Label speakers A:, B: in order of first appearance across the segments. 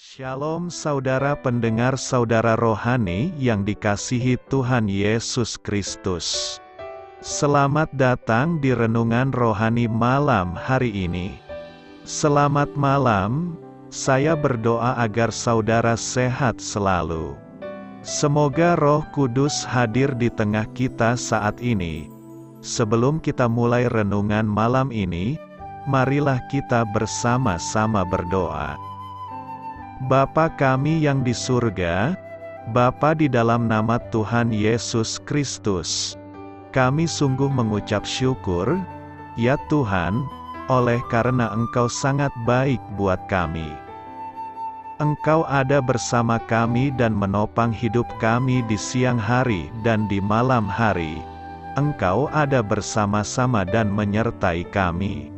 A: Shalom saudara pendengar saudara rohani yang dikasihi Tuhan Yesus Kristus. Selamat datang di Renungan Rohani malam hari ini. Selamat malam, saya berdoa agar saudara sehat selalu. Semoga Roh Kudus hadir di tengah kita saat ini. Sebelum kita mulai renungan malam ini, marilah kita bersama-sama berdoa. Bapa kami yang di surga, Bapa di dalam nama Tuhan Yesus Kristus, kami sungguh mengucap syukur, ya Tuhan, oleh karena Engkau sangat baik buat kami. Engkau ada bersama kami dan menopang hidup kami di siang hari dan di malam hari. Engkau ada bersama-sama dan menyertai kami.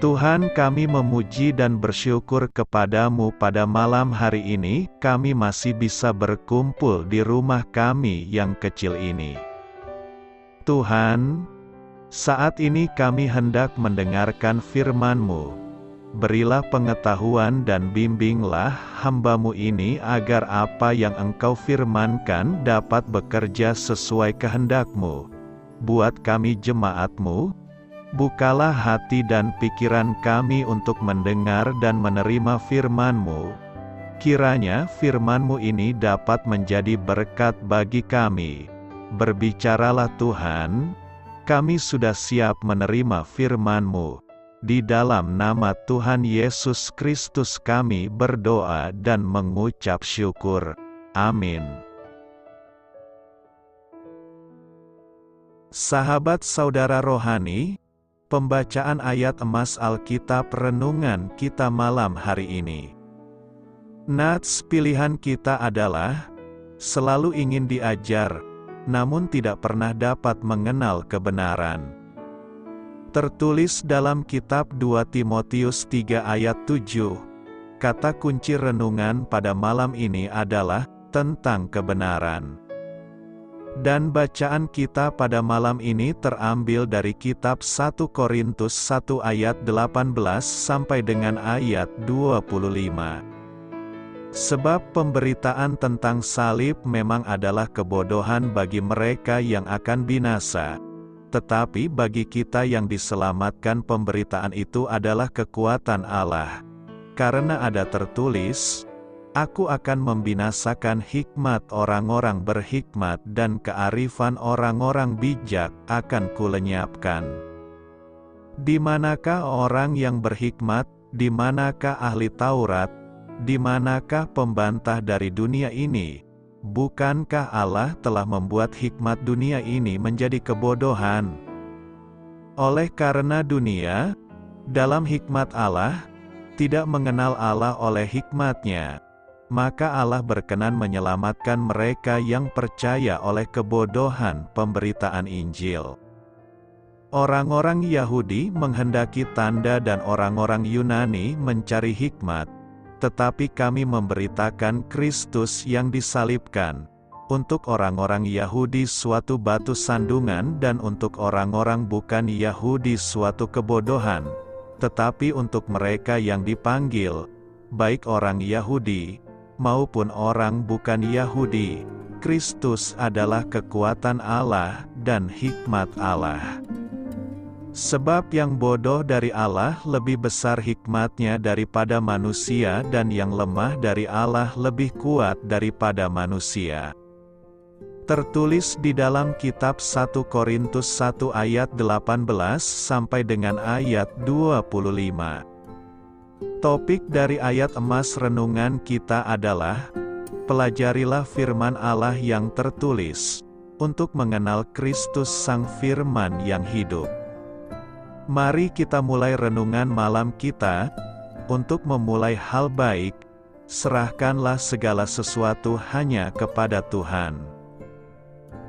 A: Tuhan, kami memuji dan bersyukur kepadamu pada malam hari ini, kami masih bisa berkumpul di rumah kami yang kecil ini. Tuhan, saat ini kami hendak mendengarkan firman-Mu. Berilah pengetahuan dan bimbinglah hamba-Mu ini agar apa yang Engkau firmankan dapat bekerja sesuai kehendak-Mu. Buat kami jemaat-Mu, bukalah hati dan pikiran kami untuk mendengar dan menerima firman-Mu. Kiranya firman-Mu ini dapat menjadi berkat bagi kami. Berbicaralah Tuhan, kami sudah siap menerima firman-Mu. Di dalam nama Tuhan Yesus Kristus kami berdoa dan mengucap syukur. Amin. Sahabat saudara rohani, pembacaan ayat emas Alkitab renungan kita malam hari ini. Nats pilihan kita adalah selalu ingin diajar, namun tidak pernah dapat mengenal kebenaran. Tertulis dalam kitab 2 Timotius 3 ayat 7. Kata kunci renungan pada malam ini adalah tentang kebenaran. Dan bacaan kita pada malam ini terambil dari kitab 1 Korintus 1 ayat 18 sampai dengan ayat 25. Sebab pemberitaan tentang salib memang adalah kebodohan bagi mereka yang akan binasa. Tetapi bagi kita yang diselamatkan pemberitaan itu adalah kekuatan Allah. Karena ada tertulis, Aku akan membinasakan hikmat orang-orang berhikmat dan kearifan orang-orang bijak akan kulenyapkan. Di manakah orang yang berhikmat, di manakah ahli Taurat, di manakah pembantah dari dunia ini? Bukankah Allah telah membuat hikmat dunia ini menjadi kebodohan? Oleh karena dunia, dalam hikmat Allah, tidak mengenal Allah oleh hikmatnya, maka Allah berkenan menyelamatkan mereka yang percaya oleh kebodohan pemberitaan Injil. Orang-orang Yahudi menghendaki tanda dan orang-orang Yunani mencari hikmat, tetapi kami memberitakan Kristus yang disalibkan. Untuk orang-orang Yahudi suatu batu sandungan dan untuk orang-orang bukan Yahudi suatu kebodohan. Tetapi untuk mereka yang dipanggil, baik orang Yahudi maupun orang bukan Yahudi, Kristus adalah kekuatan Allah dan hikmat Allah. Sebab yang bodoh dari Allah lebih besar hikmatnya daripada manusia dan yang lemah dari Allah lebih kuat daripada manusia. Tertulis di dalam kitab 1 Korintus 1 ayat 18 sampai dengan ayat 25. Topik dari ayat emas renungan kita adalah, pelajarilah firman Allah yang tertulis, untuk mengenal Kristus Sang Firman yang hidup. Mari kita mulai renungan malam kita. Untuk memulai hal baik, serahkanlah segala sesuatu hanya kepada Tuhan.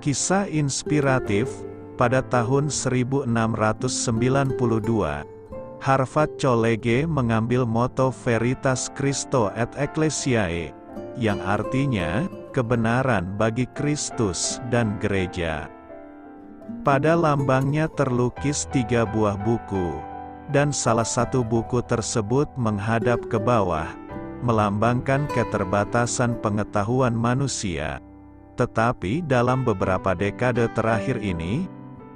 A: Kisah inspiratif, pada tahun 1692, Harvard College mengambil moto Veritas Christo et Ecclesiae, yang artinya, kebenaran bagi Kristus dan gereja. Pada lambangnya terlukis 3 buah buku, dan salah satu buku tersebut menghadap ke bawah, melambangkan keterbatasan pengetahuan manusia. Tetapi dalam beberapa dekade terakhir ini,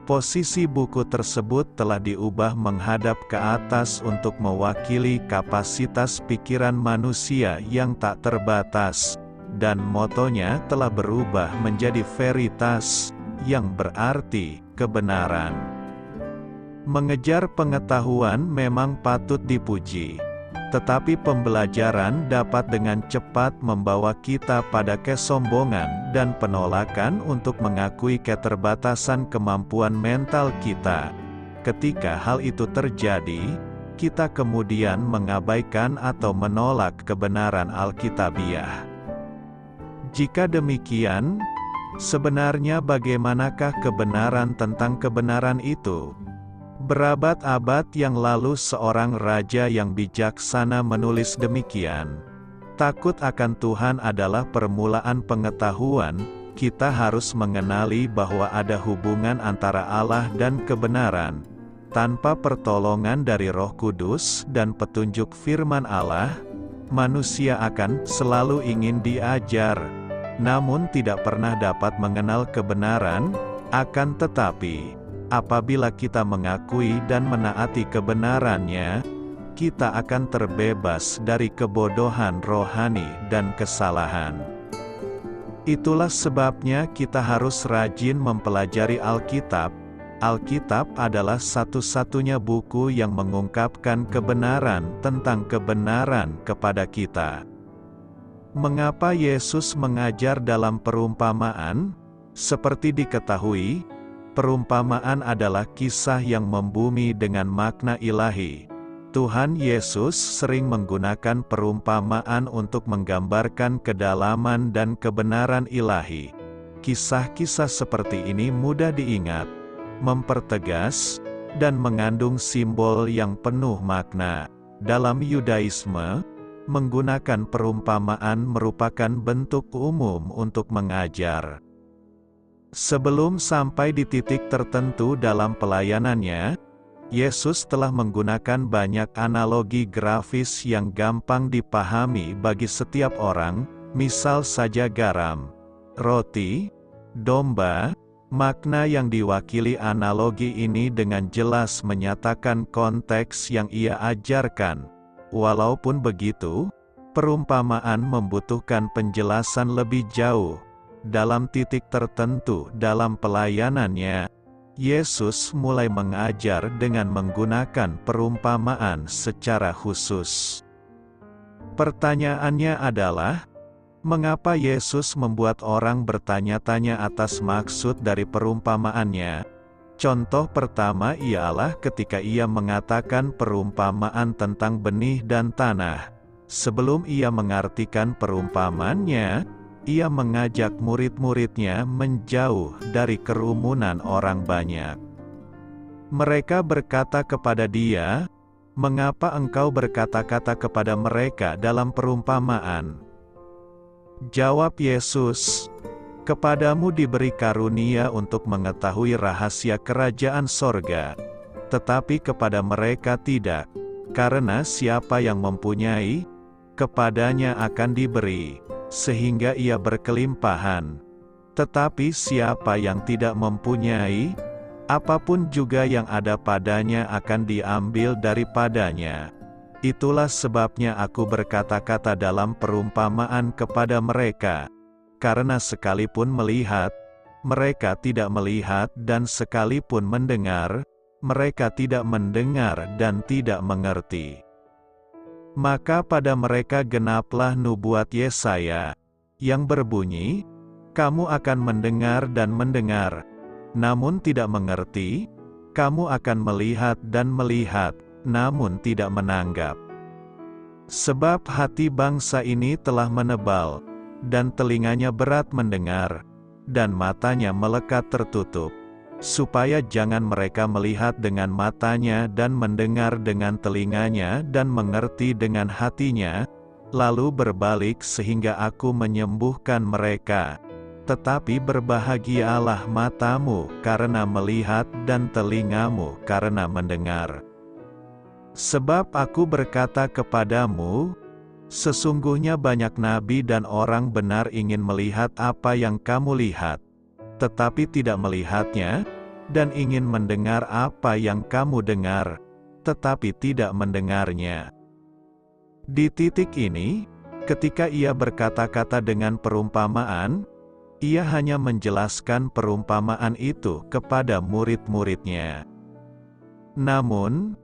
A: posisi buku tersebut telah diubah menghadap ke atas untuk mewakili kapasitas pikiran manusia yang tak terbatas, dan motonya telah berubah menjadi veritas, yang berarti kebenaran. Mengejar pengetahuan memang patut dipuji, tetapi pembelajaran dapat dengan cepat membawa kita pada kesombongan dan penolakan untuk mengakui keterbatasan kemampuan mental kita. Ketika hal itu terjadi, kita kemudian mengabaikan atau menolak kebenaran Alkitabiah. Jika demikian, sebenarnya bagaimanakah kebenaran tentang kebenaran itu? Berabad-abad yang lalu seorang raja yang bijaksana menulis demikian. Takut akan Tuhan adalah permulaan pengetahuan. Kita harus mengenali bahwa ada hubungan antara Allah dan kebenaran. Tanpa pertolongan dari Roh Kudus dan petunjuk firman Allah, manusia akan selalu ingin diajar, namun tidak pernah dapat mengenal kebenaran. Akan tetapi, apabila kita mengakui dan menaati kebenarannya, kita akan terbebas dari kebodohan rohani dan kesalahan. Itulah sebabnya kita harus rajin mempelajari Alkitab. Alkitab adalah satu-satunya buku yang mengungkapkan kebenaran tentang kebenaran kepada kita. Mengapa Yesus mengajar dalam perumpamaan? Seperti diketahui, perumpamaan adalah kisah yang membumi dengan makna ilahi. Tuhan Yesus sering menggunakan perumpamaan untuk menggambarkan kedalaman dan kebenaran ilahi. Kisah-kisah seperti ini mudah diingat, mempertegas, dan mengandung simbol yang penuh makna. Dalam Yudaisme, menggunakan perumpamaan merupakan bentuk umum untuk mengajar. Sebelum sampai di titik tertentu dalam pelayanannya, Yesus telah menggunakan banyak analogi grafis yang gampang dipahami bagi setiap orang, misal saja garam, roti, domba. Makna yang diwakili analogi ini dengan jelas menyatakan konteks yang ia ajarkan. Walaupun begitu, perumpamaan membutuhkan penjelasan lebih jauh. Dalam titik tertentu dalam pelayanannya, Yesus mulai mengajar dengan menggunakan perumpamaan secara khusus. Pertanyaannya adalah, mengapa Yesus membuat orang bertanya-tanya atas maksud dari perumpamaannya? Contoh pertama ialah ketika ia mengatakan perumpamaan tentang benih dan tanah. Sebelum ia mengartikan perumpamaannya, ia mengajak murid-muridnya menjauh dari kerumunan orang banyak. Mereka berkata kepada dia, "Mengapa engkau berkata-kata kepada mereka dalam perumpamaan?" Jawab Yesus, "Kepadamu diberi karunia untuk mengetahui rahasia kerajaan sorga, tetapi kepada mereka tidak, karena siapa yang mempunyai, kepadanya akan diberi, sehingga ia berkelimpahan. Tetapi siapa yang tidak mempunyai, apapun juga yang ada padanya akan diambil daripadanya. Itulah sebabnya aku berkata-kata dalam perumpamaan kepada mereka, karena sekalipun melihat, mereka tidak melihat, dan sekalipun mendengar, mereka tidak mendengar dan tidak mengerti. Maka pada mereka genaplah nubuat Yesaya, yang berbunyi, kamu akan mendengar dan mendengar, namun tidak mengerti, kamu akan melihat dan melihat, namun tidak menanggap. Sebab hati bangsa ini telah menebal, dan telinganya berat mendengar, dan matanya melekat tertutup, supaya jangan mereka melihat dengan matanya dan mendengar dengan telinganya dan mengerti dengan hatinya, lalu berbalik sehingga aku menyembuhkan mereka. Tetapi berbahagialah matamu karena melihat dan telingamu karena mendengar. Sebab aku berkata kepadamu, Sesungguhnya banyak nabi dan orang benar ingin melihat apa yang kamu lihat, tetapi tidak melihatnya, dan ingin mendengar apa yang kamu dengar, tetapi tidak mendengarnya. Di titik ini, ketika ia berkata-kata dengan perumpamaan, ia hanya menjelaskan perumpamaan itu kepada murid-muridnya. Namun,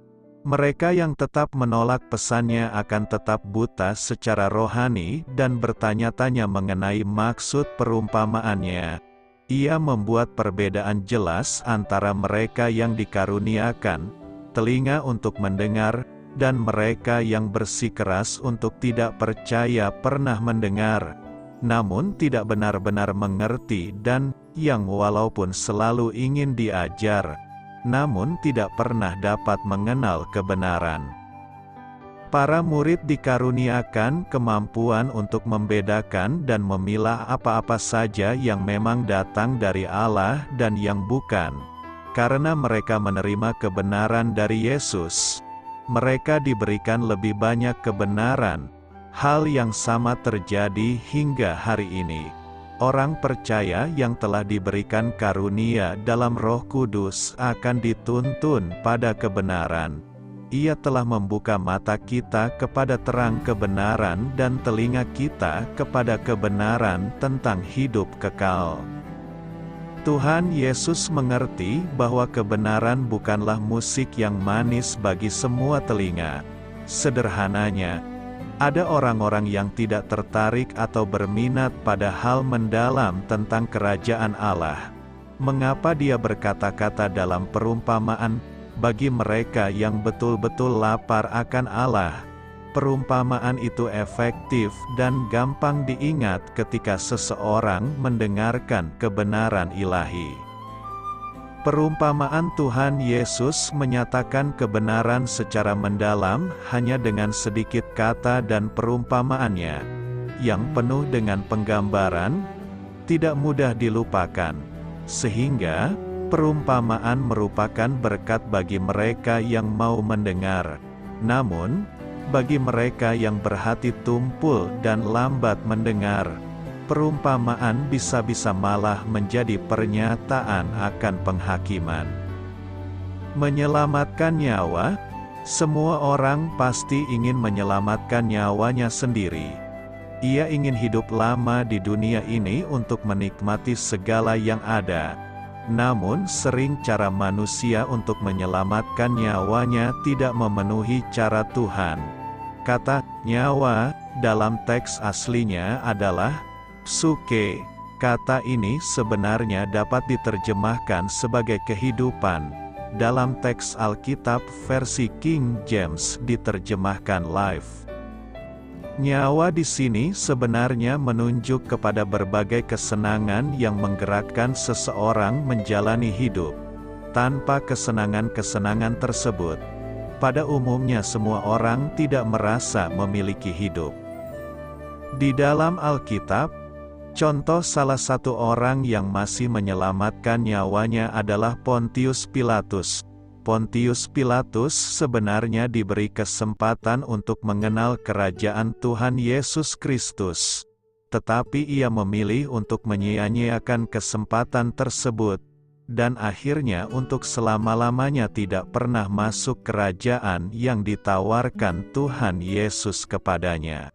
A: mereka yang tetap menolak pesannya akan tetap buta secara rohani dan bertanya-tanya mengenai maksud perumpamaannya. Ia membuat perbedaan jelas antara mereka yang dikaruniakan telinga untuk mendengar, dan mereka yang bersikeras untuk tidak percaya pernah mendengar, namun tidak benar-benar mengerti, dan yang walaupun selalu ingin diajar, namun tidak pernah dapat mengenal kebenaran. Para murid dikaruniakan kemampuan untuk membedakan dan memilah apa-apa saja yang memang datang dari Allah dan yang bukan. Karena mereka menerima kebenaran dari Yesus, mereka diberikan lebih banyak kebenaran. Hal yang sama terjadi hingga hari ini. Orang percaya yang telah diberikan karunia dalam Roh Kudus akan dituntun pada kebenaran. Ia telah membuka mata kita kepada terang kebenaran dan telinga kita kepada kebenaran tentang hidup kekal. Tuhan Yesus mengerti bahwa kebenaran bukanlah musik yang manis bagi semua telinga. Sederhananya, ada orang-orang yang tidak tertarik atau berminat pada hal mendalam tentang kerajaan Allah. Mengapa dia berkata-kata dalam perumpamaan, bagi mereka yang betul-betul lapar akan Allah? Perumpamaan itu efektif dan gampang diingat ketika seseorang mendengarkan kebenaran ilahi. Perumpamaan Tuhan Yesus menyatakan kebenaran secara mendalam hanya dengan sedikit kata dan perumpamaannya, yang penuh dengan penggambaran, tidak mudah dilupakan, sehingga perumpamaan merupakan berkat bagi mereka yang mau mendengar. Namun, bagi mereka yang berhati tumpul dan lambat mendengar, perumpamaan bisa-bisa malah menjadi pernyataan akan penghakiman. Menyelamatkan nyawa, semua orang pasti ingin menyelamatkan nyawanya sendiri. Ia ingin hidup lama di dunia ini untuk menikmati segala yang ada. Namun sering cara manusia untuk menyelamatkan nyawanya tidak memenuhi cara Tuhan. Kata nyawa dalam teks aslinya adalah psuke. Kata ini sebenarnya dapat diterjemahkan sebagai kehidupan. Dalam teks Alkitab versi King James diterjemahkan life. Nyawa di sini sebenarnya menunjuk kepada berbagai kesenangan yang menggerakkan seseorang menjalani hidup. Tanpa kesenangan-kesenangan tersebut, pada umumnya semua orang tidak merasa memiliki hidup. Di dalam Alkitab, contoh salah satu orang yang masih menyelamatkan nyawanya adalah Pontius Pilatus. Pontius Pilatus sebenarnya diberi kesempatan untuk mengenal kerajaan Tuhan Yesus Kristus. Tetapi ia memilih untuk menyia-nyiakan kesempatan tersebut, dan akhirnya untuk selama-lamanya tidak pernah masuk kerajaan yang ditawarkan Tuhan Yesus kepadanya.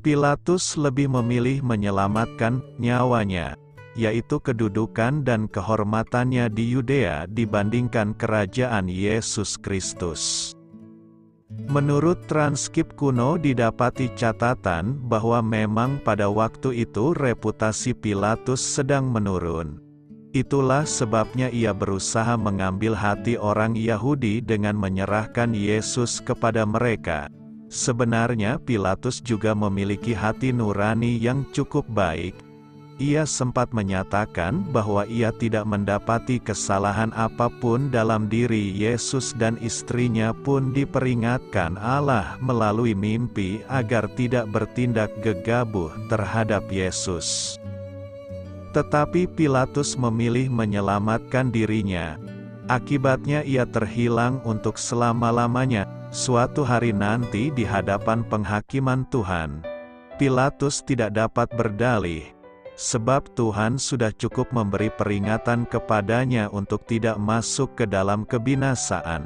A: Pilatus lebih memilih menyelamatkan nyawanya, yaitu kedudukan dan kehormatannya di Yudea dibandingkan kerajaan Yesus Kristus. Menurut transkrip kuno didapati catatan bahwa memang pada waktu itu reputasi Pilatus sedang menurun. Itulah sebabnya ia berusaha mengambil hati orang Yahudi dengan menyerahkan Yesus kepada mereka. Sebenarnya Pilatus juga memiliki hati nurani yang cukup baik. Ia sempat menyatakan bahwa ia tidak mendapati kesalahan apapun dalam diri Yesus, dan istrinya pun diperingatkan Allah melalui mimpi agar tidak bertindak gegabah terhadap Yesus. Tetapi Pilatus memilih menyelamatkan dirinya. Akibatnya ia terhilang untuk selama-lamanya. Suatu hari nanti di hadapan penghakiman Tuhan, Pilatus tidak dapat berdalih, sebab Tuhan sudah cukup memberi peringatan kepadanya untuk tidak masuk ke dalam kebinasaan.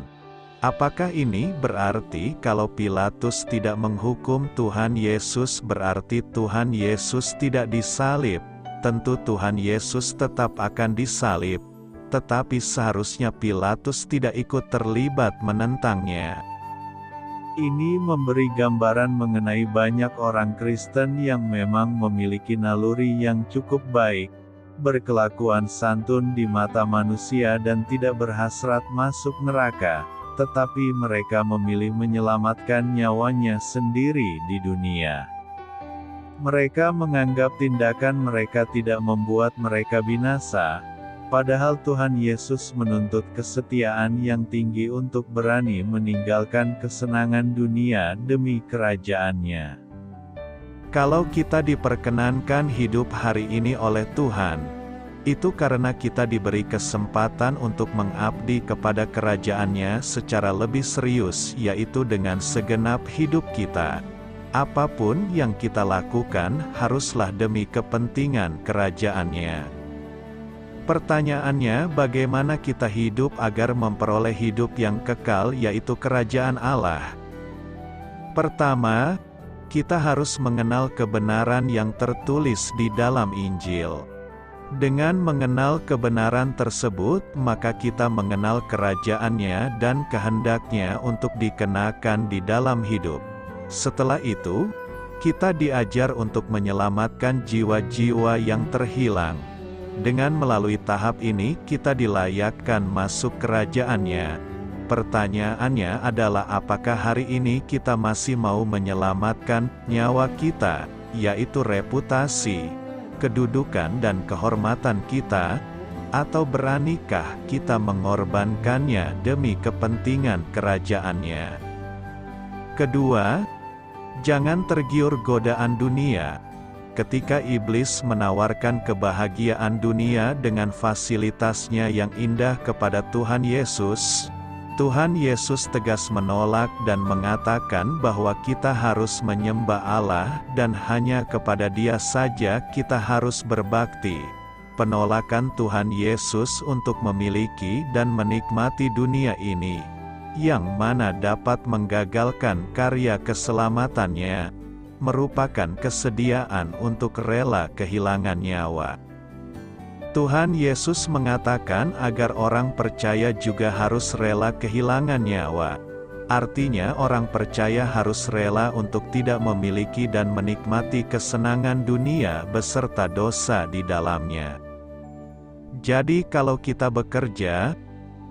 A: Apakah ini berarti kalau Pilatus tidak menghukum Tuhan Yesus berarti Tuhan Yesus tidak disalib? Tentu Tuhan Yesus tetap akan disalib, tetapi seharusnya Pilatus tidak ikut terlibat menentangnya. Ini memberi gambaran mengenai banyak orang Kristen yang memang memiliki naluri yang cukup baik, berkelakuan santun di mata manusia dan tidak berhasrat masuk neraka, tetapi mereka memilih menyelamatkan nyawanya sendiri di dunia. Mereka menganggap tindakan mereka tidak membuat mereka binasa, padahal Tuhan Yesus menuntut kesetiaan yang tinggi untuk berani meninggalkan kesenangan dunia demi kerajaan-Nya. Kalau kita diperkenankan hidup hari ini oleh Tuhan, itu karena kita diberi kesempatan untuk mengabdi kepada kerajaan-Nya secara lebih serius, yaitu dengan segenap hidup kita. Apapun yang kita lakukan, haruslah demi kepentingan kerajaan-Nya. Pertanyaannya, bagaimana kita hidup agar memperoleh hidup yang kekal, yaitu kerajaan Allah? Pertama, kita harus mengenal kebenaran yang tertulis di dalam Injil. Dengan mengenal kebenaran tersebut, maka kita mengenal kerajaan-Nya dan kehendak-Nya untuk dikenakan di dalam hidup. Setelah itu, kita diajar untuk menyelamatkan jiwa-jiwa yang terhilang. Dengan melalui tahap ini, kita dilayakkan masuk kerajaan-Nya. Pertanyaannya adalah apakah hari ini kita masih mau menyelamatkan nyawa kita, yaitu reputasi, kedudukan dan kehormatan kita, atau beranikah kita mengorbankannya demi kepentingan kerajaan-Nya? Kedua, jangan tergiur godaan dunia. Ketika iblis menawarkan kebahagiaan dunia dengan fasilitasnya yang indah kepada Tuhan Yesus, Tuhan Yesus tegas menolak dan mengatakan bahwa kita harus menyembah Allah dan hanya kepada Dia saja kita harus berbakti. Penolakan Tuhan Yesus untuk memiliki dan menikmati dunia ini, yang mana dapat menggagalkan karya keselamatan-Nya, merupakan kesediaan untuk rela kehilangan nyawa. Tuhan Yesus mengatakan agar orang percaya juga harus rela kehilangan nyawa. Artinya orang percaya harus rela untuk tidak memiliki dan menikmati kesenangan dunia beserta dosa di dalamnya. Jadi kalau kita bekerja,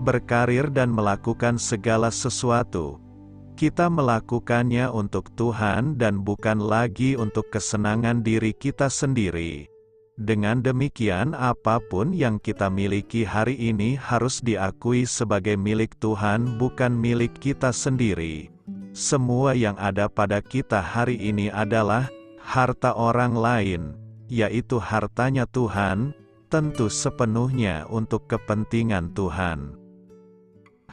A: berkarir dan melakukan segala sesuatu, kita melakukannya untuk Tuhan dan bukan lagi untuk kesenangan diri kita sendiri. Dengan demikian apapun yang kita miliki hari ini harus diakui sebagai milik Tuhan bukan milik kita sendiri. Semua yang ada pada kita hari ini adalah harta orang lain, yaitu hartanya Tuhan, tentu sepenuhnya untuk kepentingan Tuhan.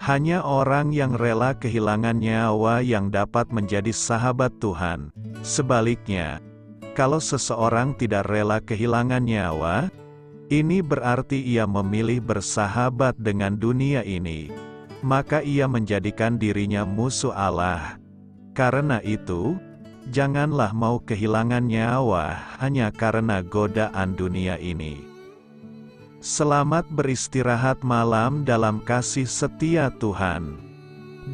A: Hanya orang yang rela kehilangan nyawa yang dapat menjadi sahabat Tuhan. Sebaliknya, kalau seseorang tidak rela kehilangan nyawa, ini berarti ia memilih bersahabat dengan dunia ini. Maka ia menjadikan dirinya musuh Allah. Karena itu, janganlah mau kehilangan nyawa hanya karena godaan dunia ini. Selamat beristirahat malam dalam kasih setia Tuhan.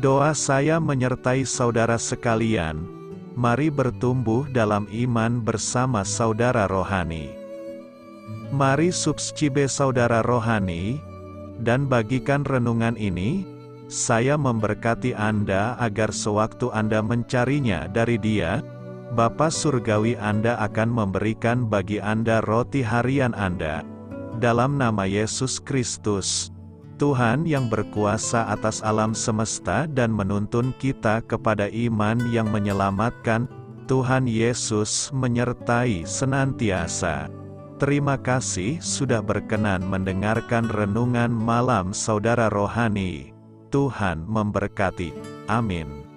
A: Doa saya menyertai saudara sekalian. Mari bertumbuh dalam iman bersama saudara rohani. Mari subscribe saudara rohani, dan bagikan renungan ini. Saya memberkati Anda agar sewaktu Anda mencarinya dari Dia, Bapa Surgawi Anda akan memberikan bagi Anda roti harian Anda. Dalam nama Yesus Kristus, Tuhan yang berkuasa atas alam semesta dan menuntun kita kepada iman yang menyelamatkan, Tuhan Yesus menyertai senantiasa. Terima kasih sudah berkenan mendengarkan renungan malam saudara rohani. Tuhan memberkati. Amin.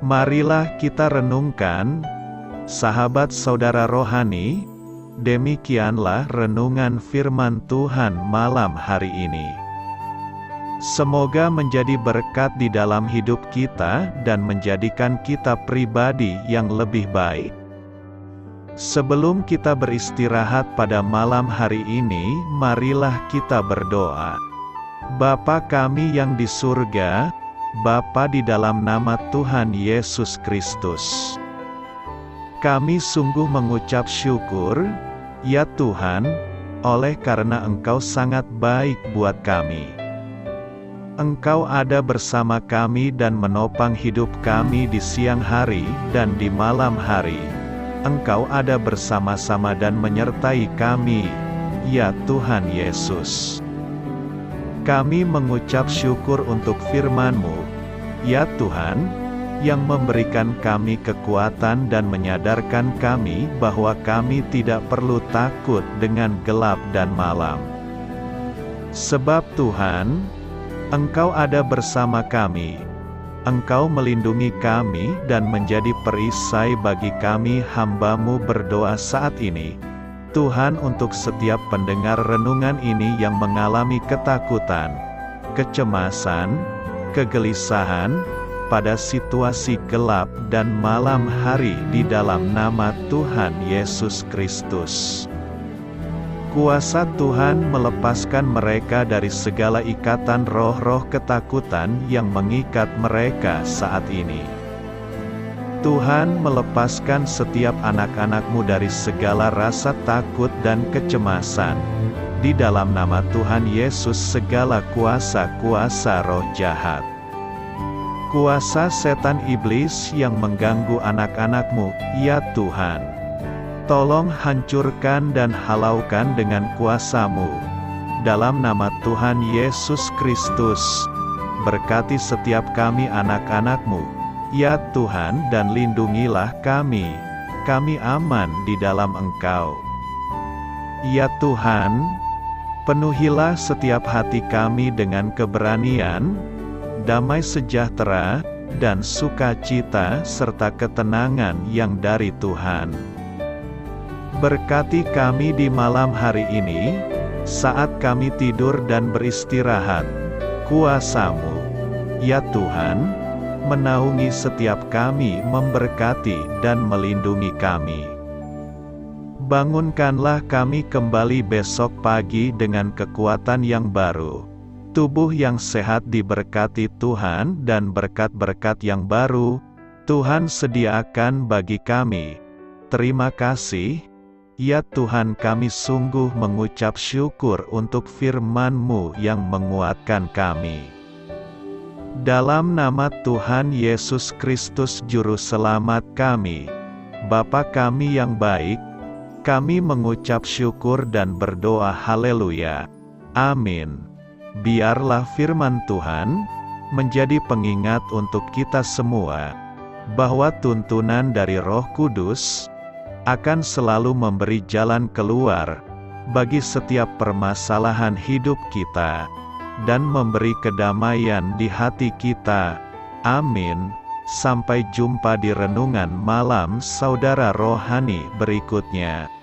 A: Marilah kita renungkan, sahabat saudara rohani, demikianlah renungan firman Tuhan malam hari ini. Semoga menjadi berkat di dalam hidup kita dan menjadikan kita pribadi yang lebih baik. Sebelum kita beristirahat pada malam hari ini, marilah kita berdoa. Bapa kami yang di surga, Bapa di dalam nama Tuhan Yesus Kristus, kami sungguh mengucap syukur, ya Tuhan, oleh karena Engkau sangat baik buat kami. Engkau ada bersama kami dan menopang hidup kami di siang hari dan di malam hari. Engkau ada bersama-sama dan menyertai kami, ya Tuhan Yesus. Kami mengucap syukur untuk firman-Mu, ya Tuhan, yang memberikan kami kekuatan dan menyadarkan kami bahwa kami tidak perlu takut dengan gelap dan malam. Sebab Tuhan, Engkau ada bersama kami. Engkau melindungi kami dan menjadi perisai bagi kami hamba-Mu berdoa saat ini. Tuhan, untuk setiap pendengar renungan ini yang mengalami ketakutan, kecemasan, kegelisahan, pada situasi gelap dan malam hari di dalam nama Tuhan Yesus Kristus. Kuasa Tuhan melepaskan mereka dari segala ikatan roh-roh ketakutan yang mengikat mereka saat ini. Tuhan melepaskan setiap anak-anak-Mu dari segala rasa takut dan kecemasan. Di dalam nama Tuhan Yesus segala kuasa-kuasa roh jahat, kuasa setan iblis yang mengganggu anak-anak-Mu, ya Tuhan, tolong hancurkan dan halaukan dengan kuasa-Mu. Dalam nama Tuhan Yesus Kristus, berkati setiap kami anak-anak-Mu, ya Tuhan, dan lindungilah kami. Kami aman di dalam Engkau. Ya Tuhan, penuhilah setiap hati kami dengan keberanian, damai sejahtera, dan sukacita serta ketenangan yang dari Tuhan. Berkati kami di malam hari ini, saat kami tidur dan beristirahat. Kuasa-Mu, ya Tuhan, menaungi setiap kami, memberkati dan melindungi kami. Bangunkanlah kami kembali besok pagi dengan kekuatan yang baru, tubuh yang sehat diberkati Tuhan, dan berkat-berkat yang baru Tuhan sediakan bagi kami. Terima kasih, ya Tuhan, kami sungguh mengucap syukur untuk firman-Mu yang menguatkan kami. Dalam nama Tuhan Yesus Kristus Juru Selamat kami, Bapa kami yang baik, kami mengucap syukur dan berdoa haleluya. Amin. Biarlah firman Tuhan menjadi pengingat untuk kita semua, bahwa tuntunan dari Roh Kudus akan selalu memberi jalan keluar bagi setiap permasalahan hidup kita, dan memberi kedamaian di hati kita. Amin. Sampai jumpa di renungan malam saudara rohani berikutnya.